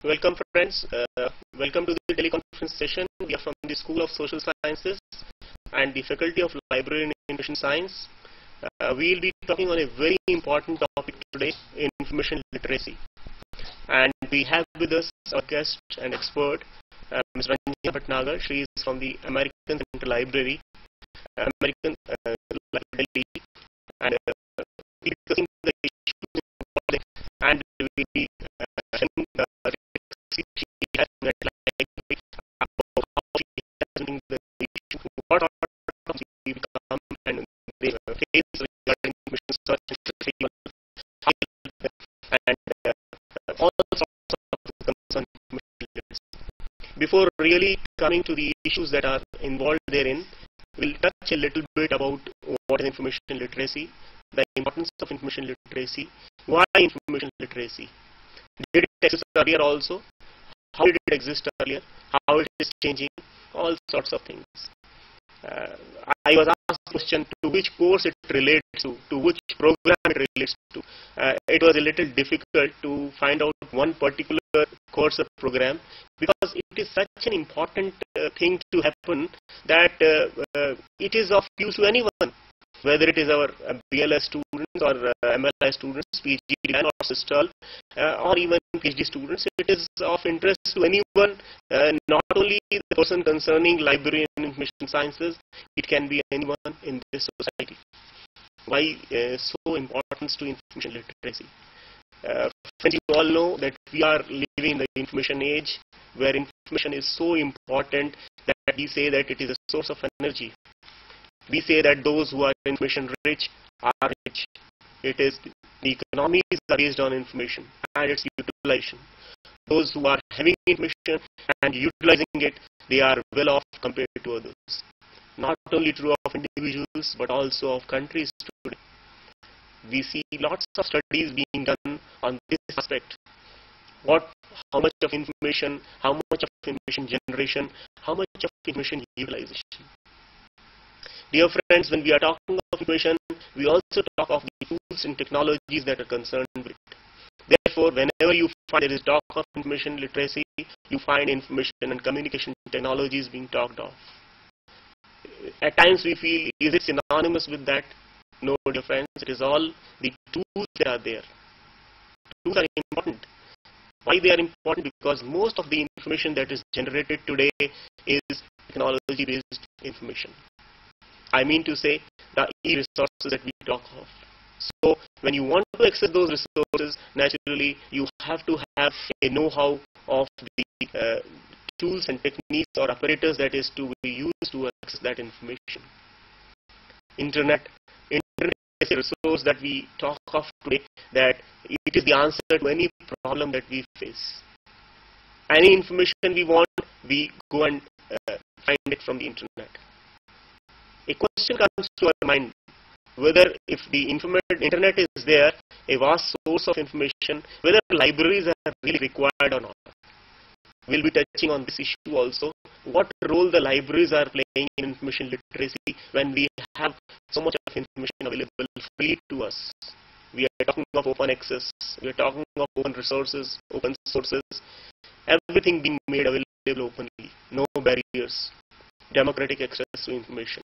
Welcome friends, welcome to the teleconference session. We are from the School of Social Sciences and the Faculty of Library and Information Science. We will be talking on a very important topic today, information literacy. And we have with us our guest and expert, Ms. Ranjana Bhatnagar. She is from the American Central Library, American Library, and discussing the issues and we will be what outcomes we become and they face regarding information search and retrieval and all sorts of concern. Before really coming to the issues that are involved therein, we'll touch a little bit about what is information literacy, the importance of information literacy, why information literacy. Did it exist earlier also? How did it exist earlier? How it is changing? All sorts of things. I was asked the question to which course it relates to which program it relates to. It was a little difficult to find out one particular course or program because it is such an important thing to happen that it is of use to anyone. Whether it is our BLS students or MLI students, PG or SISTOL, or even PhD students, it is of interest to anyone, not only the person concerning library and information sciences, it can be anyone in this society. Why so importance to information literacy? Friends, you all know that we are living in the information age where information is so important that we say that it is a source of energy. We say that those who are information rich are rich. It is the economies are based on information and its utilization. Those who are having information and utilizing it, they are well off compared to others. Not only true of individuals but also of countries today. We see lots of studies being done on this aspect. How much of information, how much of information generation, how much of information utilization. Dear friends, when we are talking of information, we also talk of the tools and technologies that are concerned with it. Therefore, whenever you find there is talk of information literacy, you find information and communication technologies being talked of. At times we feel, is it synonymous with that? No, dear friends, it is all the tools that are there. Tools are important. Why they are important? Because most of the information that is generated today is technology-based information. I mean to say the e-resources that we talk of. So when you want to access those resources, naturally you have to have a know-how of the tools and techniques or apparatus that is to be used to access that information. Internet is a resource that we talk of today, that it is the answer to any problem that we face. Any information we want, we go and find it from the internet. A question comes to our mind, whether if the internet is there, a vast source of information, whether libraries are really required or not. We'll be touching on this issue also, what role the libraries are playing in information literacy when we have so much of information available freely to us. We are talking of open access, we are talking of open resources, open sources, everything being made available openly, no barriers, democratic access to information.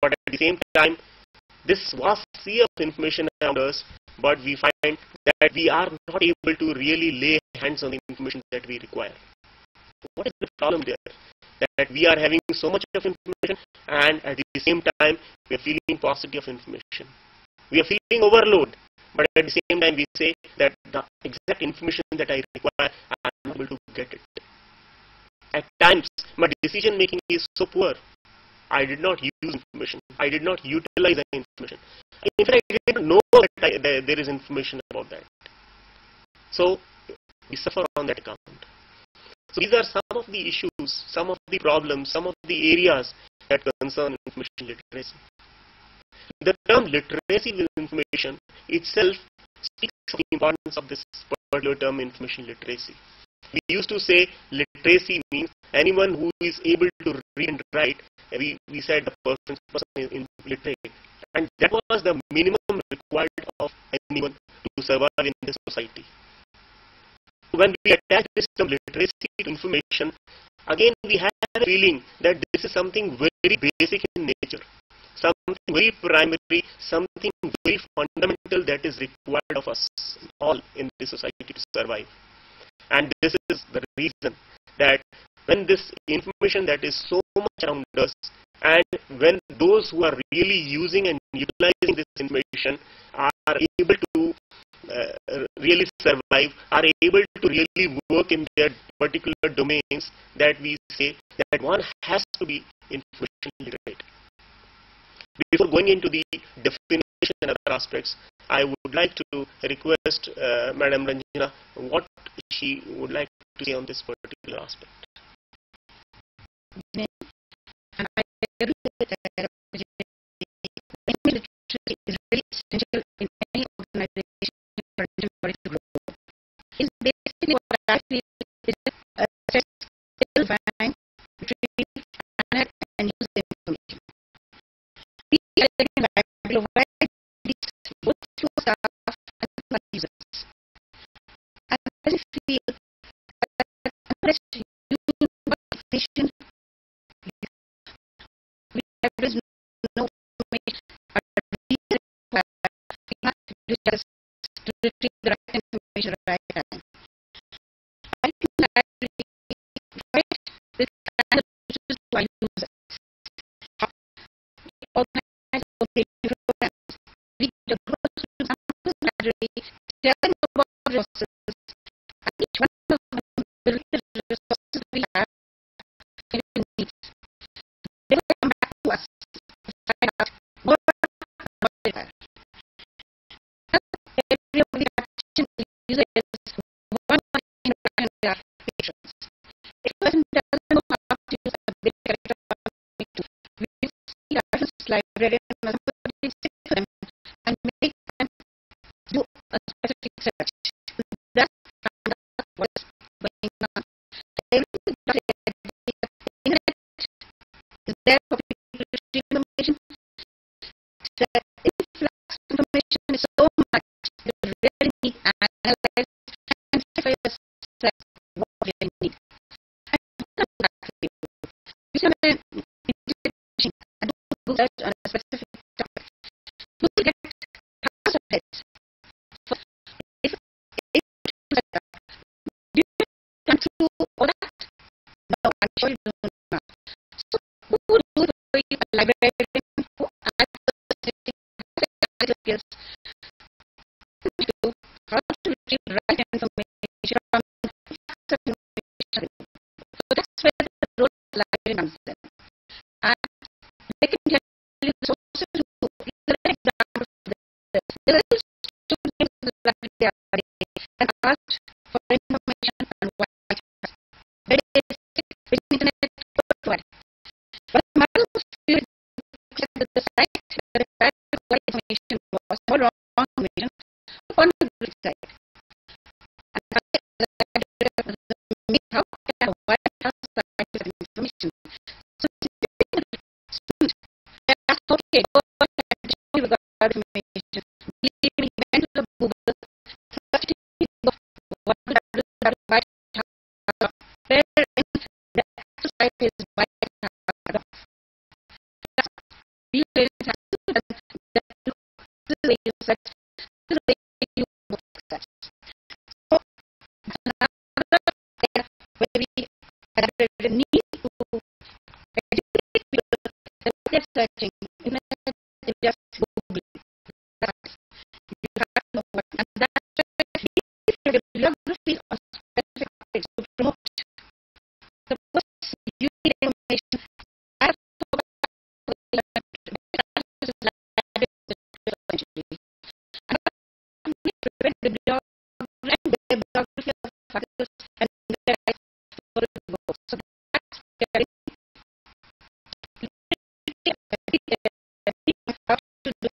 But at the same time, this vast sea of information around us, but we find that we are not able to really lay hands on the information that we require. What is the problem there? That we are having so much of information and at the same time we are feeling paucity of information. We are feeling overload, but at the same time we say that the exact information that I require, I am not able to get it. At times, my decision making is so poor. I did not use information. I did not utilize the information. In fact, I did not know that there is information about that. So, we suffer on that account. So, these are some of the issues, some of the problems, some of the areas that concern information literacy. The term literacy with information itself speaks of the importance of this particular term, information literacy. We used to say literacy means anyone who is able to read and write. We said the person is literate, and that was the minimum required of anyone to survive in this society. when we attach this term literacy to information, again we have a feeling that this is something very basic in nature, something very primary, something very fundamental that is required of us all in this society to survive. And this is the reason that when this information that is so much around us, and when those who are really using and utilizing this information are able to really survive, are able to really work in their particular domains, that we say that one has to be information literate. Before going into the definition and other aspects, I would like to request Madam Ranjana what she would like to say on this particular aspect. Is really essential in any organization for to grow. It's basically what I feel is simplifying, retrieving, and use the information. Both to staff and users. I feel that unless you do information, there is no information. Just to retrieve the right information at the right time. I think that this kind of solutions to our users. We organize programs. We go through some library, tell them about resources, and each one of them will read the resources we have and needs. They will come back to us to find out more about it. Every action user is one applications. If a person doesn't know how to use a big character to we see reference librarian or somebody sit to them and make them do a specific search. That's what's going on. Everything the internet is there for people to retrieve information. The influx of information is so much. Really need to analyze and figure out what they need. Use an interpretation and do search on a specific topic. You will get thousands of hits. If do you come through all that? No, I'm sure you don't know. So who would do it for you? A librarian who has the skills how to retrieve the right information from information. So that's where the role of the librarian comes in. And they can tell you the sources to examples of this. There are students in the library and ask for information on what it has. Very basic, which internet provides. But the model of field that the site where the information was all wrong information on the site. And how can a White House site information? So students, they ask, okay, go ahead and show you the information. Leaving event of Google, searching of what the White House, where the site is White House. You will have to the way you search, the way you book search. So, another area where we need to educate people that they're searching in just Google. You have to know what, and that's the bibliography of specific topics to promote. Suppose you need information. Bibliography of factors and their right for it to go. So that's very how to do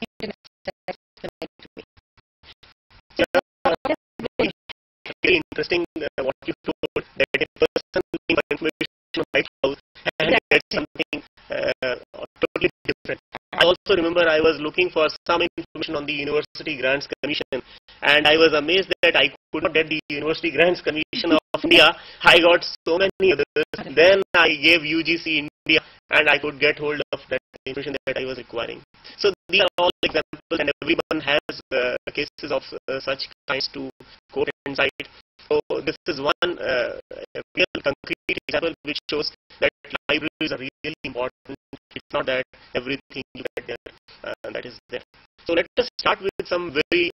internet search the right way. Very interesting what you told, that a person looking for information on White House and get something totally different. I also remember I was looking for some information on the University Grants Commission, and I was amazed that I could not get the University Grants Commission of India. I got so many others. Then I gave UGC India, and I could get hold of that information that I was requiring. So these are all examples, and everyone has cases of such kinds to quote and cite. So this is one real concrete example which shows that libraries are really important. It's not that everything you get there that is there. So let us start with some very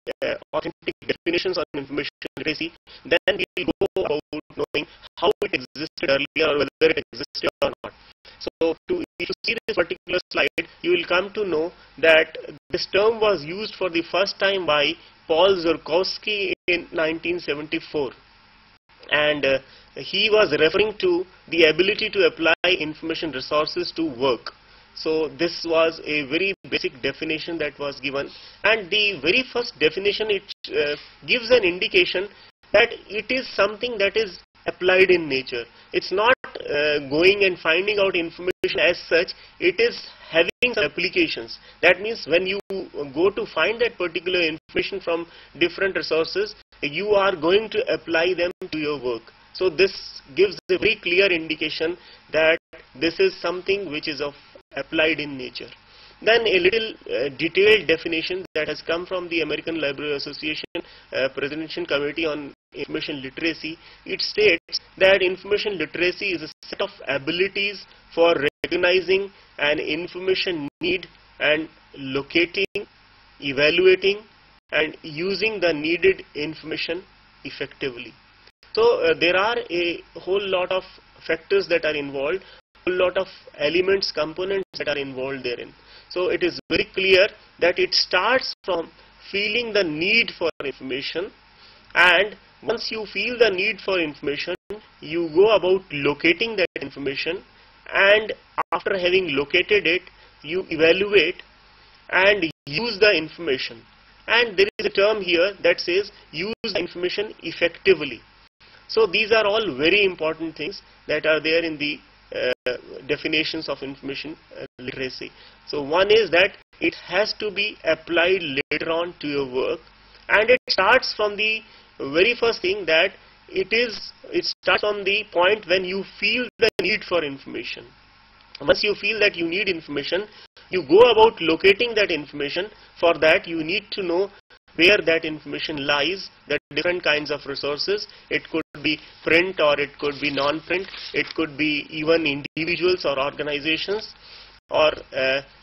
authentic definitions on information literacy. Then we will go about knowing how it existed earlier or whether it existed or not. So if you see this particular slide, you will come to know that this term was used for the first time by Paul Zurkowski in 1974. And he was referring to the ability to apply information resources to work. So this was a very basic definition that was given, and the very first definition, it gives an indication that it is something that is applied in nature. It's not going and finding out information as such, it is having some applications. That means when you go to find that particular information from different resources, you are going to apply them to your work. So this gives a very clear indication that this is something which is of applied in nature. Then a little detailed definition that has come from the American Library Association Presidential Committee on Information Literacy. It states that information literacy is a set of abilities for recognizing an information need and locating, evaluating, and using the needed information effectively. So there are a whole lot of factors that are involved, a whole lot of elements, components that are involved therein. So it is very clear that it starts from feeling the need for information, and once you feel the need for information, you go about locating that information, and after having located it, you evaluate and use the information. And there is a term here that says use the information effectively. So these are all very important things that are there in the definitions of information literacy. So one is that it has to be applied later on to your work, and it starts from the very first thing that it starts on the point when you feel the need for information. Once you feel that you need information, you go about locating that information. For that you need to know where that information lies, the different kinds of resources. It could be print or it could be non-print, it could be even individuals or organizations, or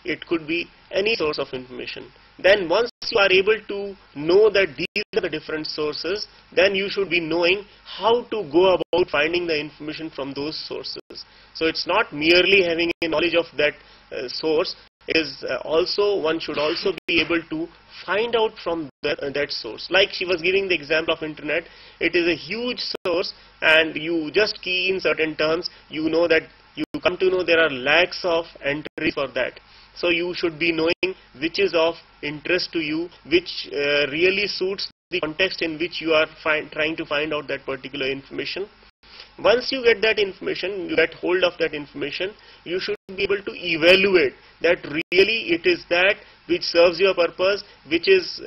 it could be any source of information. Then once you are able to know that these are the different sources, then you should be knowing how to go about finding the information from those sources. So it's not merely having a knowledge of that source, it is also, one should also be able to find out from that source. Like she was giving the example of internet, it is a huge source, and you just key in certain terms, you know that you come to know there are lakhs of entries for that. So you should be knowing which is of interest to you, which really suits the context in which you are trying to find out that particular information. Once you get that information, you get hold of that information, you should be able to evaluate that really it is that which serves your purpose, which is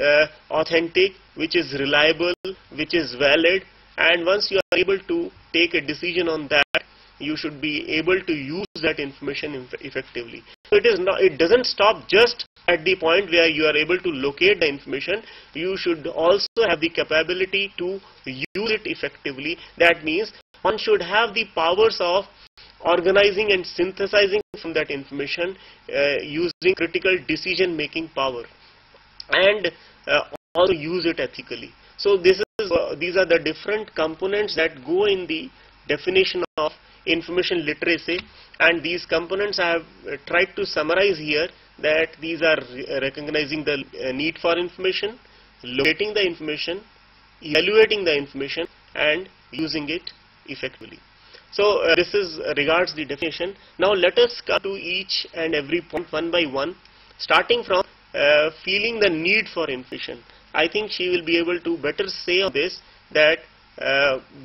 authentic, which is reliable, which is valid, and once you are able to take a decision on that, you should be able to use that information effectively. So it doesn't stop just at the point where you are able to locate the information. You should also have the capability to use it effectively. That means one should have the powers of organizing and synthesizing from that information using critical decision making power, and also use it ethically. So these are the different components that go in the definition of information literacy, and these components I have tried to summarize here, that these are recognizing the need for information, locating the information, evaluating the information, and using it effectively. So this is regards the definition. Now let us come to each and every point one by one, starting from feeling the need for information. I think she will be able to better say on this, that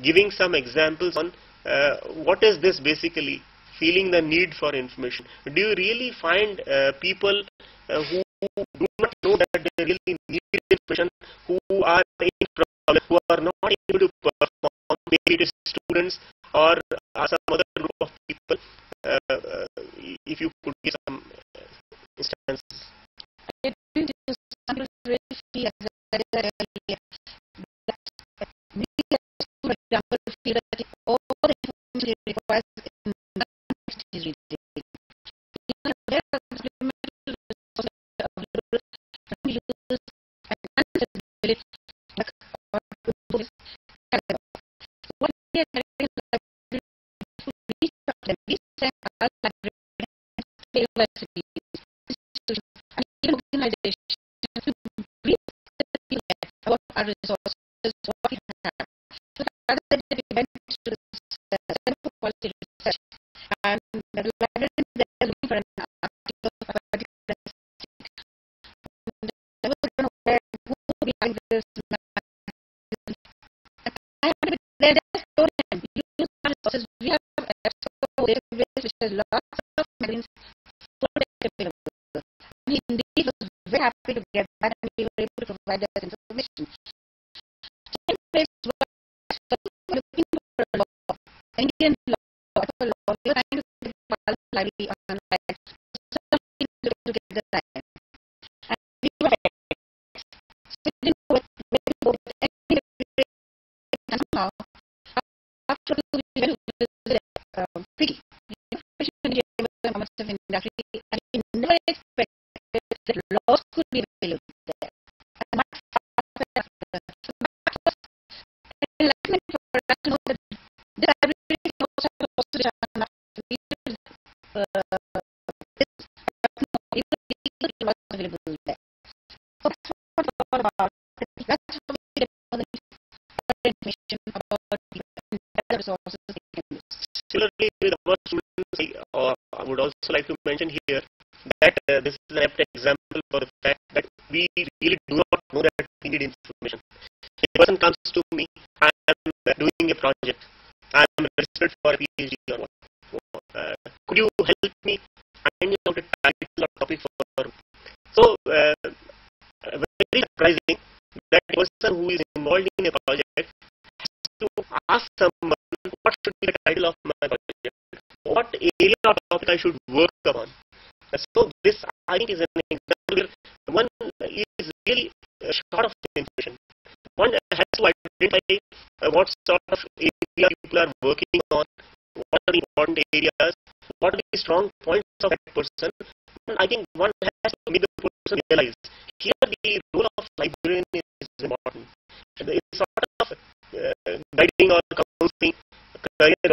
giving some examples on what is this basically, feeling the need for information. Do you really find people who do not know that they really need information, who are in problem, who are not able to perform, maybe it is students or some other group of people. If you could give some instances. I think some people really feel as that we, for example, feel that all the information requires is reading. There are supplemental resources available from users and accessibility like what we are trying to reach out them, we send our library and even organizations to brief the people about our resources, what we have. So rather than we went to the Center for Policy Research and the librarian there looking for an article of a particular I was going to where who behind this I had to there just told him use our resources. We have a database which has lots of magazines for available. He indeed was very happy to get that and we were able to provide that information. Second place was looking for a law, Indian law, for law. We were trying to get the library online. Something to get the time. And we were so we didn't know where to go with any and somehow after we went to visit Fiji, information of industry, I never expected that laws could be available there. And much faster. So that was enlightenment for us to know that the library also has laws which are not available there. So that's what it's all about. That's how we get more information about the resources they can use. Similarly, with our students, I would also like to mention here that this is an apt example for the fact that we really do not know that we need information. A person comes to me, I am doing a project, I am registered for a PhD or what. Could you help me find out a title or topic for? So, very surprising that a person who is involved in a project has to ask someone what should be the title of my project, what area or topic I should work upon. So this I think is an example where one is really short of information. One has to identify what sort of area people are working on, what are the important areas, what are the strong points of that person. And I think one has to make the person realize here the role of librarian is important. It's sort of guiding or counseling, career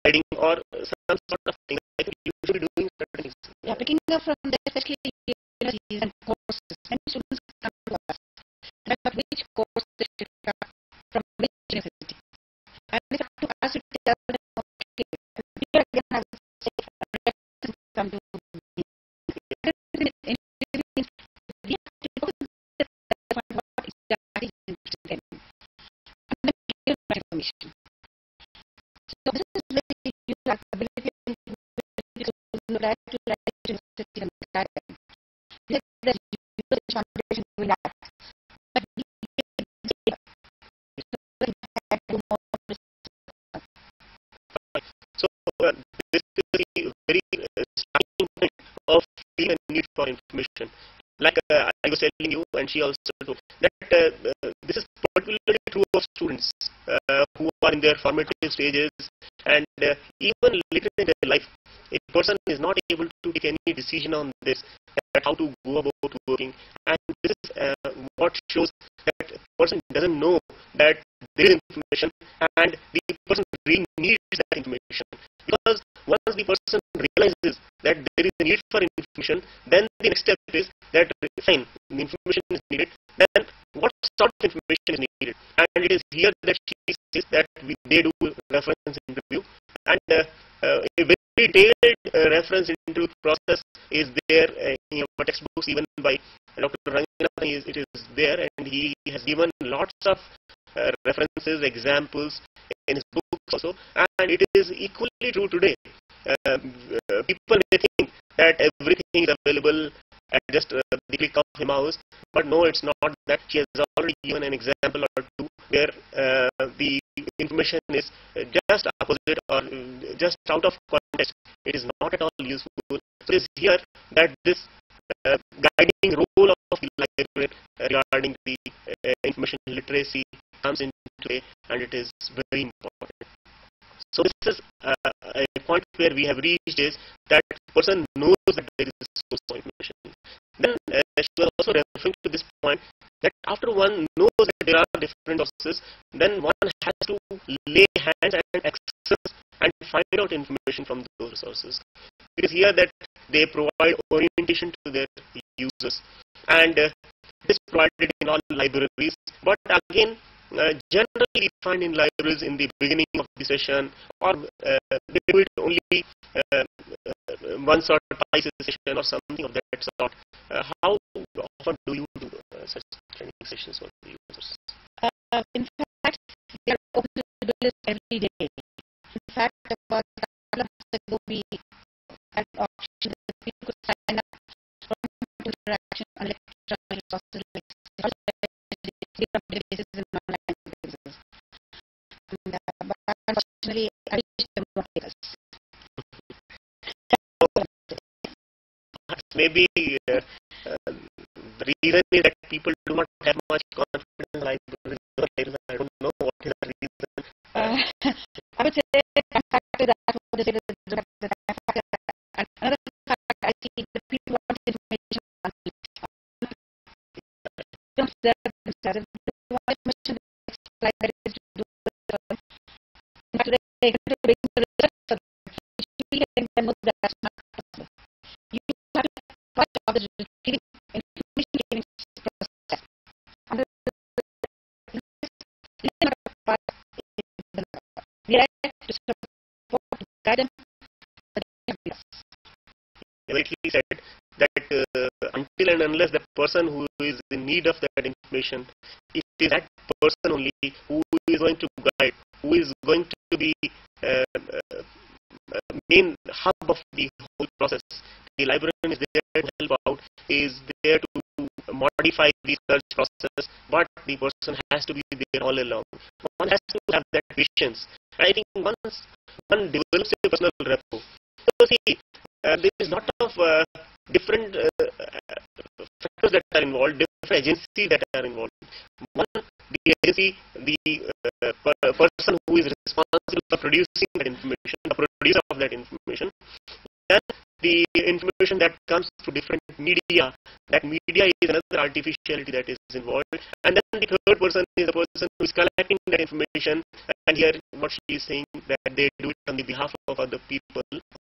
guiding or some sort of thing. I think you should be doing certain things. Yeah, picking up from there, especially universities and courses, many students come to us about which course they should come from which university. And we have to ask if they are okay. Here again, I would say reference come to me. We have to focus on what exactly is interested in. And then give information. So this is very useful ability to write university and guidance. Let the user foundation do that. But we so this is a very starting point of feeling a need for information. Like I was telling you, and she also told that this is particularly true of students who are in their formative stages and even later in their life. A person is not able to take any decision on this, how to go about working, and this is what shows that a person doesn't know that there is information and the person really needs that information. Because once the person realizes that there is a need for information, then the next step is that fine, the information is needed, then what sort of information is needed? And it is here that she says that they do reference interview, and a very detailed reference interview process is there in our textbooks, even by Dr. Ranganathan. It is there, and he has given lots of references, examples in his books also, and it is equally true today. People may think that everything is available at just the click of a mouse. But no, it's not that. She has already given an example or two where the information is just opposite or just out of context. It is not at all useful. So it's here that this guiding role of the librarian regarding the information literacy comes into play, and it is very important. So this is a point where we have reached is that person knows that there is a source of information. Then she was also referring to this point that after one knows that there are different sources, then one has to lay hands and access and find out information from those resources. It is here that they provide orientation to their users, and this is provided in all libraries. But again, generally we find in libraries in the beginning of the session, or they do it only once or twice a session or something of that sort. How often do you do such training sessions for the users? In fact, they are open to do this every day. In fact, about a couple of months ago, we had an option that people could sign up for interaction on electronic resources like databases and online databases. But unfortunately, I reached them not with us. Maybe the reason is that people do not have much confidence in libraries. I don't know what is the reason. I would say one factor that what they say that another factor I see that people want information on themselves. They want information like that is to do with they can do the research for them. You can know that that's not possible. You have to part of the giving information giving process. And we are to support, to guide them. Rightly said that until and unless the person who is in need of that information, it is that person only who is going to guide, who is going to be main hub of the whole process. The librarian is there to help out, is there to modify the search process, but the person has to be there all along. One has to have that patience. I think once one develops a personal rapport, so see, there is lot of different factors that are involved, different agencies that are involved. One, the agency, the person who is responsible for producing that information, the producer of that information. Then the information that comes through different media, that media is another artificiality that is involved. And then the third person is the person who is collecting that information, and here what she is saying that they do it on the behalf of other people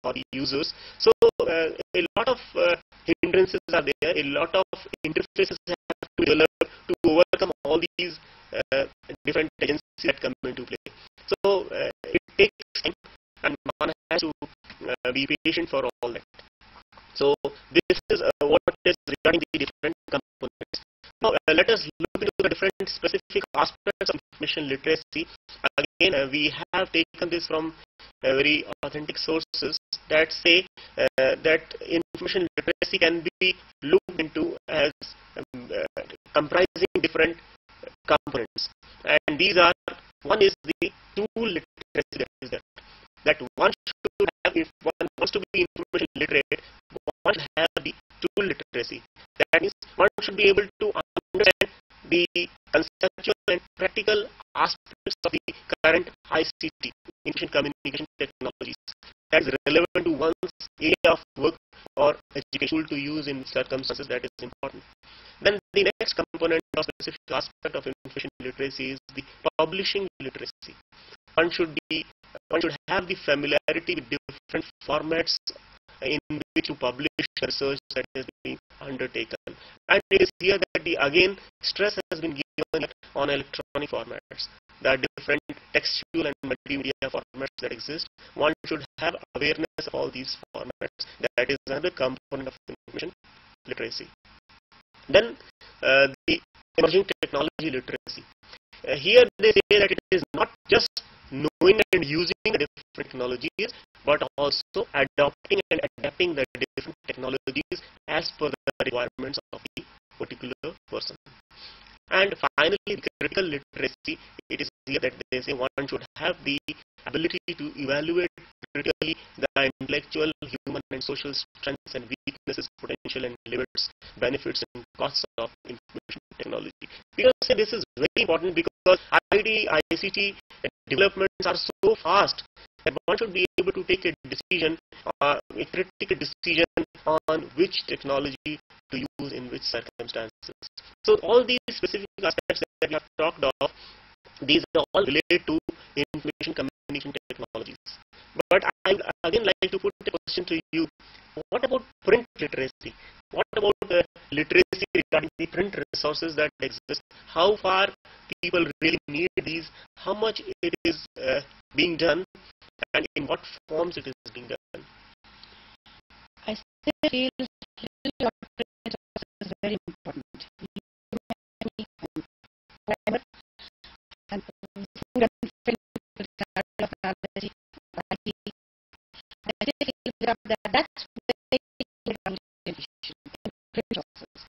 or the users. So a lot of hindrances are there, a lot of interfaces have to develop to overcome all these different agencies that come into play. So it takes time, and one has to be patient for all that. So this is what is regarding the different components. Now let us look into the different specific aspects of information literacy. Again, we have taken this from very authentic sources that say that information literacy can be looked into as comprising different components, and these are, one is the tool literacy that is there, that one should have, if one wants to be information literate, one should have the tool literacy. That means one should be able to understand the conceptual and practical aspects of the current ICT, information communication technologies, that is relevant to one's area of work or education to use in circumstances. That is important. Then the next component or specific aspect of information literacy is the publishing literacy. One should have the familiarity with different formats in which to publish research that is being undertaken. And it is here that again stress has been given on electronic formats, the different textual and multimedia formats that exist. One should have awareness of all these formats. That is another component of information literacy. Then the emerging technology literacy. Here they say that it is not just knowing and using the different technologies, but also adopting and adapting the different technologies as per the requirements of the particular person. And finally, critical literacy, it is here that they say one should have the ability to evaluate critically the intellectual, human and social strengths and weaknesses, potential and limits, benefits and costs of information technology. Because this is very important, because IT, ICT developments are so fast that one should be able to take a decision, a critical decision on which technology to use in which circumstances. So all these specific aspects that we have talked of, these are all related to information communication technologies. But I would again like to put a question to you: what about print literacy? What about literacy regarding the print resources that exist? How far people really need these? How much it is being done, and in what forms it is being done? I still feel literacy of print resources is very important. And food and print technology, I still feel that that's very important print resources.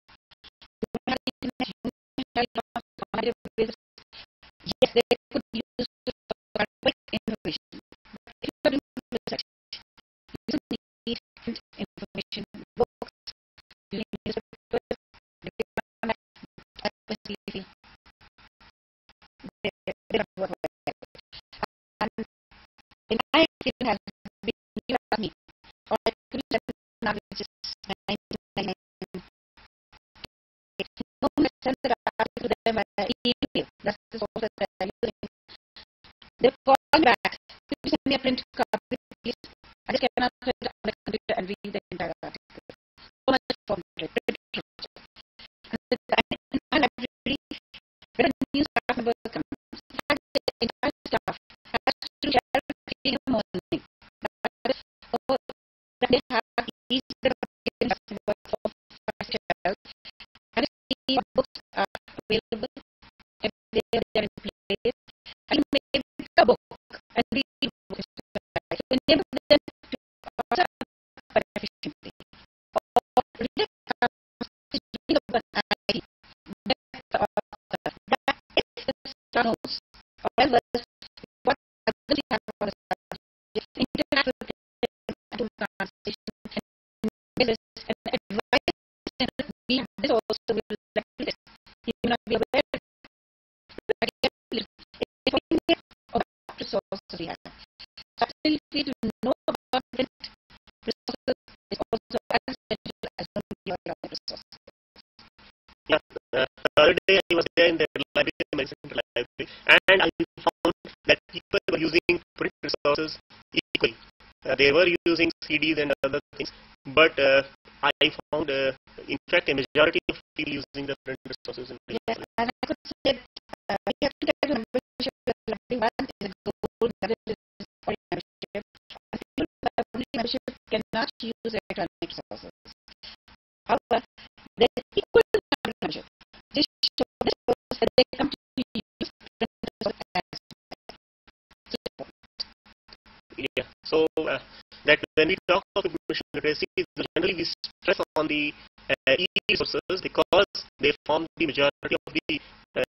Yes, they could use quick information. But if you are doing research, you need print information, books, you need newspapers, and in my experience has been, you ask me, or I could now which is 1999. It's no sense that I ask to them email. That's the source that they're using. They call me back. Could you send me a print copy, please? I just cannot sit on the computer and read the entire article. So much for print. And in my library, when a new staff member comes, the entire staff has to share in the morning. That they have these work for shelves, and see what books are available, if they are in place, and you may pick a book and read the book. So enable them to observe efficiently. Or read an IT. That is the channels. However, what we have on the subject, interact with them, conversation, and advice, and we have this also will reflect. You may not be aware of the resources we have. So actually, to know about different resources is also as essential as knowing your resources. Yeah, the other day I was there in the library, my central library, and I found that people were using print resources equally. They were using CDs and other things, but I found, in fact, a majority of people using the print resources. Yes, and I could say that we have to get a membership with library. One is a gold, the other is for membership. And people who have only membership cannot use electronic resources. However, there is equal membership. This shows that they come to use print resources as well. Yeah, so that when we talk of information literacy, generally we stress on the e-resources because they form the majority of the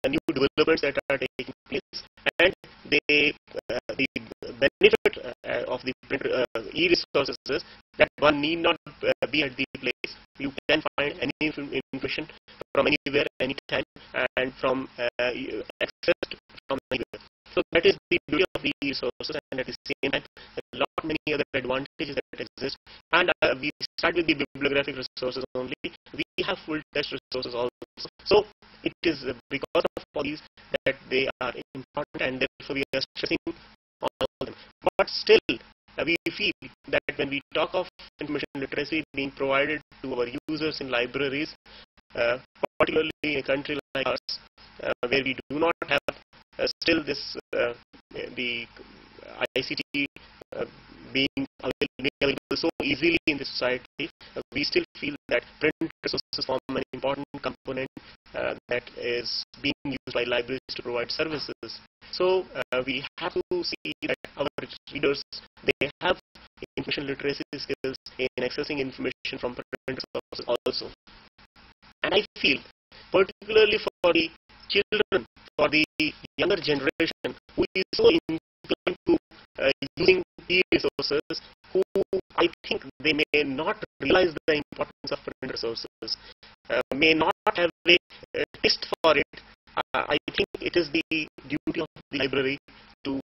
new developments that are taking place, and they the benefit of the e-resources is that one need not be at the place. You can find any information from anywhere, anytime, and from accessed from anywhere. So that is the beauty of the resources, and at the same time, a lot many other advantages that exist. And we start with the bibliographic resources only. We have full text resources also. So it is because of all these that they are important, and therefore we are stressing on all of them. But still, we feel that when we talk of information literacy being provided to our users in libraries, particularly in a country like ours, where we do not have still this the ICT being available so easily in the society, we still feel that print resources form an important component that is being used by libraries to provide services. So we have to see that our readers, they have information literacy skills in accessing information from printed sources also. And I feel, particularly for the children, for the younger generation, who is so inclined to using e-resources, who I think they may not realize the importance of printed sources, may not have a taste for it. I think it is the duty of the library to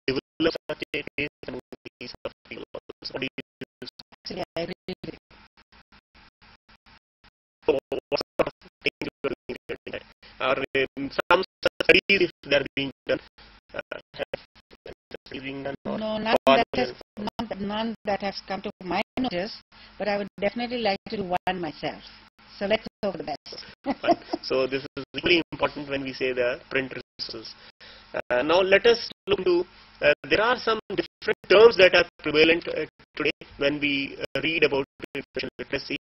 develop such a taste among these people also. What do you Actually, I agree with you. So what sort of things you are doing regarding that? Or some studies, if they are being done, or No, none that has come to my notice, but I would definitely like to do one myself. So let's hope for the best. Fine. So this is really important when we say the print resources. Now let us look into, there are some different terms that are prevalent today when we read about information literacy,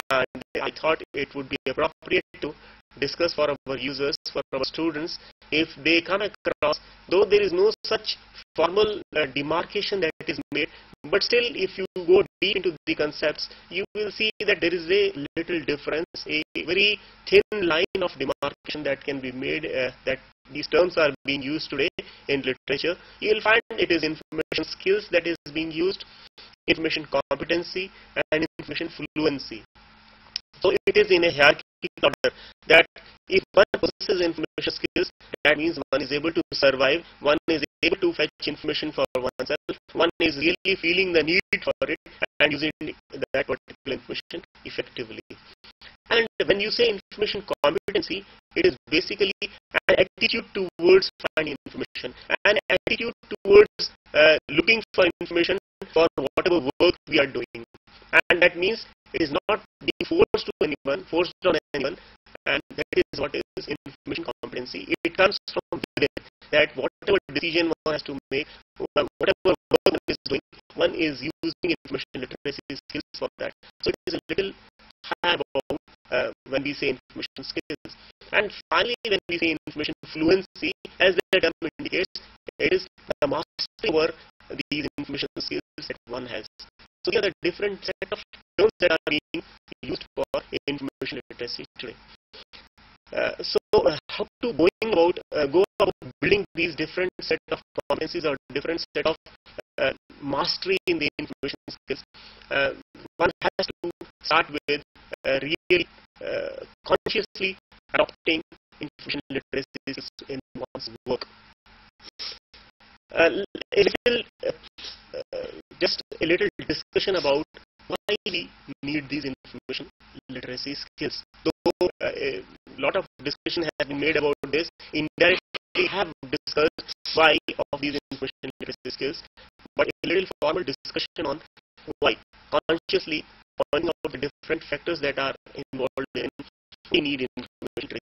and I thought it would be appropriate to discuss for our users, for our students, if they come across, though there is no such formal demarcation that is made, but still if you go deep into the concepts, you will see that there is a little difference, a very thin line of demarcation that can be made, that these terms are being used today in literature. You will find it is information skills that is being used, information competency, and information fluency. So it is in a hierarchical order that if one possesses information skills, that means one is able to survive, one is able to fetch information for oneself, one is really feeling the need for it and using that particular information effectively. And when you say information competency, it is basically an attitude towards finding information, an attitude towards looking for information for whatever work we are doing. And that means it is not being forced on anyone, and that is what is information competency. It comes from within, that whatever decision one has to make, whatever work one is doing, one is using information literacy skills for that. So it is a little high above when we say information skills. And finally, when we say information fluency, as the term indicates, it is the mastery over these information skills that one has. So these are the different set of terms that are being used for information literacy today. How to go about building these different set of competencies or different set of mastery in the information skills? One has to start with really consciously adopting information literacy skills in one's work. Just a little discussion about why we need these information literacy skills. Though a lot of discussion has been made about this, indirectly we have discussed why of these information literacy skills, but a little formal discussion on why, consciously pointing out the different factors that are involved in we need information literacy.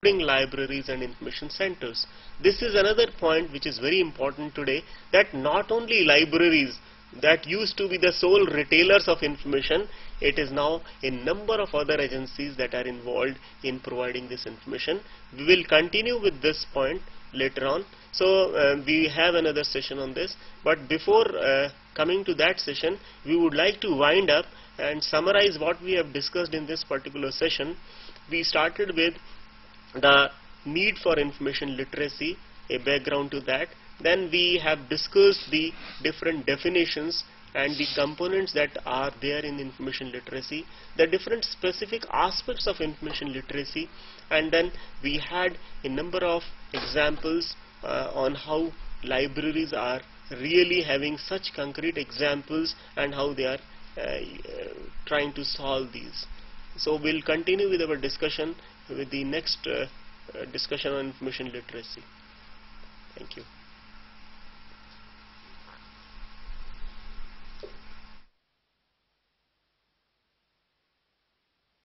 including libraries and information centers. This is another point which is very important today, that not only libraries that used to be the sole retailers of information, it is now a number of other agencies that are involved in providing this information. We will continue with this point later on. So we have another session on this, but before coming to that session, we would like to wind up and summarize what we have discussed in this particular session. We started with the need for information literacy, a background to that. Then we have discussed the different definitions and the components that are there in information literacy, the different specific aspects of information literacy, and then we had a number of examples on how libraries are really having such concrete examples and how they are trying to solve these. So we'll continue with our discussion with the next discussion on information literacy.